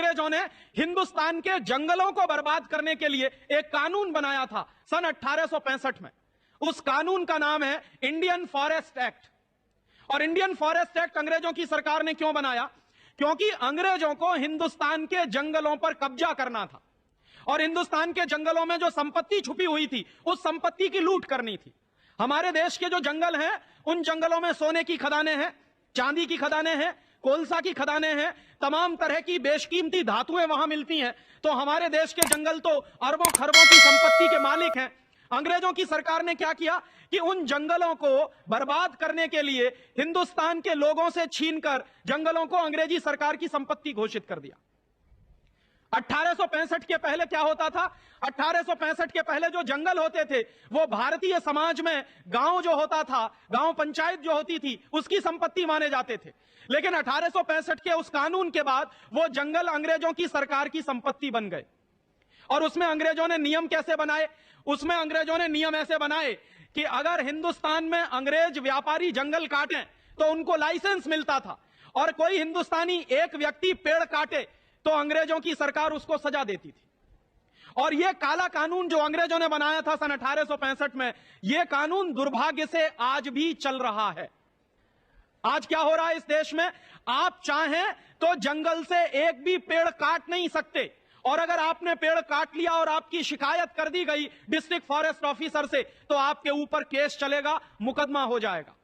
अंग्रेजों ने हिंदुस्तान के जंगलों को बर्बाद करने के लिए एक कानून बनाया था सन 1865 में। उस कानून का नाम है इंडियन फॉरेस्ट एक्ट। और इंडियन फॉरेस्ट एक्ट अंग्रेजों की सरकार ने क्यों बनाया? क्योंकि अंग्रेजों को हिंदुस्तान के जंगलों पर कब्जा करना था और हिंदुस्तान के जंगलों में जो संपत्ति छुपी हुई थी उस संपत्ति की लूट करनी थी। हमारे देश के जो जंगल हैं उन जंगलों में सोने की खदानें हैं, चांदी की खदानें हैं, कोलसा की खदानें हैं, तमाम तरह की बेशकीमती धातुएं वहां मिलती हैं। तो हमारे देश के जंगल तो अरबों खरबों की संपत्ति के मालिक हैं। अंग्रेजों की सरकार ने क्या किया कि उन जंगलों को बर्बाद करने के लिए हिंदुस्तान के लोगों से छीनकर जंगलों को अंग्रेजी सरकार की संपत्ति घोषित कर दिया। 1865 के पहले क्या होता था? 1865 के पहले जो जंगल होते थे वो भारतीय समाज में गांव जो होता था, गांव पंचायत जो होती थी, उसकी संपत्ति माने जाते थे। लेकिन 1865 के उस कानून के बाद वो जंगल अंग्रेजों की सरकार की संपत्ति बन गए। और उसमें अंग्रेजों ने नियम कैसे बनाए? उसमें अंग्रेजों ने नियम ऐसे बनाए कि अगर हिंदुस्तान में अंग्रेज व्यापारी जंगल काटें तो उनको लाइसेंस मिलता था, और कोई हिंदुस्तानी एक व्यक्ति पेड़ काटे तो अंग्रेजों की सरकार उसको सजा देती थी। और यह काला कानून जो अंग्रेजों ने बनाया था सन 1865 में, यह कानून दुर्भाग्य से आज भी चल रहा है। आज क्या हो रहा है इस देश में? आप चाहें तो जंगल से एक भी पेड़ काट नहीं सकते, और अगर आपने पेड़ काट लिया और आपकी शिकायत कर दी गई डिस्ट्रिक्ट फॉरेस्ट ऑफिसर से तो आपके ऊपर केस चलेगा, मुकदमा हो जाएगा।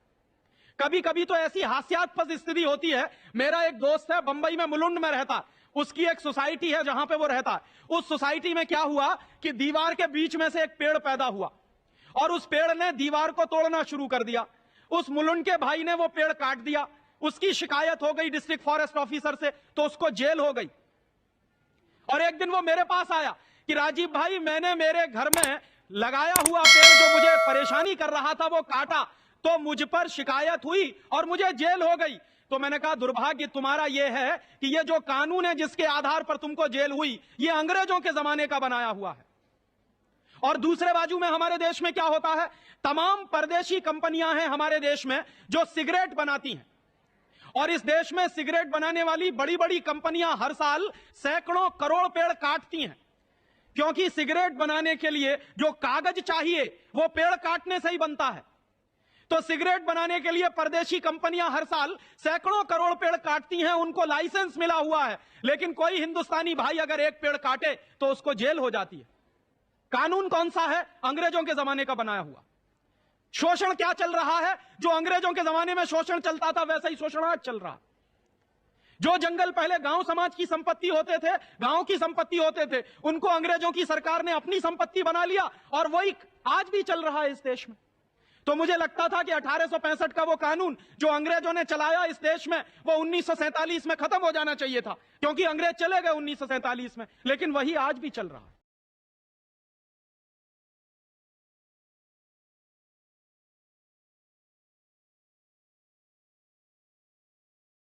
कभी कभी तो ऐसी हास्यास्पद स्थिति होती है। मेरा एक दोस्त है, बंबई में मुलुंड में रहता, उसकी एक सोसाइटी है जहां पे वो रहता है। उस सोसाइटी में क्या हुआ कि दीवार के बीच में से एक पेड़ पैदा हुआ और उस पेड़ ने दीवार को तोड़ना शुरू कर दिया। उस मुलुंड के भाई ने वो पेड़ काट दिया, उसकी शिकायत हो गई डिस्ट्रिक्ट फॉरेस्ट ऑफिसर से, तो उसको जेल हो गई। और एक दिन वो मेरे पास आया कि राजीव भाई, मैंने मेरे घर में लगाया हुआ पेड़ जो मुझे परेशानी कर रहा था वो काटा, तो मुझ पर शिकायत हुई और मुझे जेल हो गई। तो मैंने कहा, दुर्भाग्य तुम्हारा यह है कि ये जो कानून है जिसके आधार पर तुमको जेल हुई, ये अंग्रेजों के जमाने का बनाया हुआ है। और दूसरे बाजू में हमारे देश में क्या होता है? तमाम परदेशी कंपनियां हैं हमारे देश में जो सिगरेट बनाती हैं, और इस देश में सिगरेट बनाने वाली बड़ी बड़ी कंपनियां हर साल सैकड़ों करोड़ पेड़ काटती हैं, क्योंकि सिगरेट बनाने के लिए जो कागज चाहिए वो पेड़ काटने से ही बनता है। तो सिगरेट बनाने के लिए परदेशी कंपनियां हर साल सैकड़ों करोड़ पेड़ काटती हैं, उनको लाइसेंस मिला हुआ है, लेकिन कोई हिंदुस्तानी भाई अगर एक पेड़ काटे तो उसको जेल हो जाती है। कानून कौन सा है? अंग्रेजों के जमाने का बनाया हुआ। शोषण क्या चल रहा है? जो अंग्रेजों के जमाने में शोषण चलता था वैसा ही शोषण आज चल रहा। जो जंगल पहले गांव समाज की संपत्ति होते थे, गांव की संपत्ति होते थे, उनको अंग्रेजों की सरकार ने अपनी संपत्ति बना लिया, और वही आज भी चल रहा है इस देश में। तो मुझे लगता था कि 1865 का वो कानून जो अंग्रेजों ने चलाया इस देश में, वो 1947 में खत्म हो जाना चाहिए था, क्योंकि अंग्रेज चले गए 1947 में, लेकिन वही आज भी चल रहा है।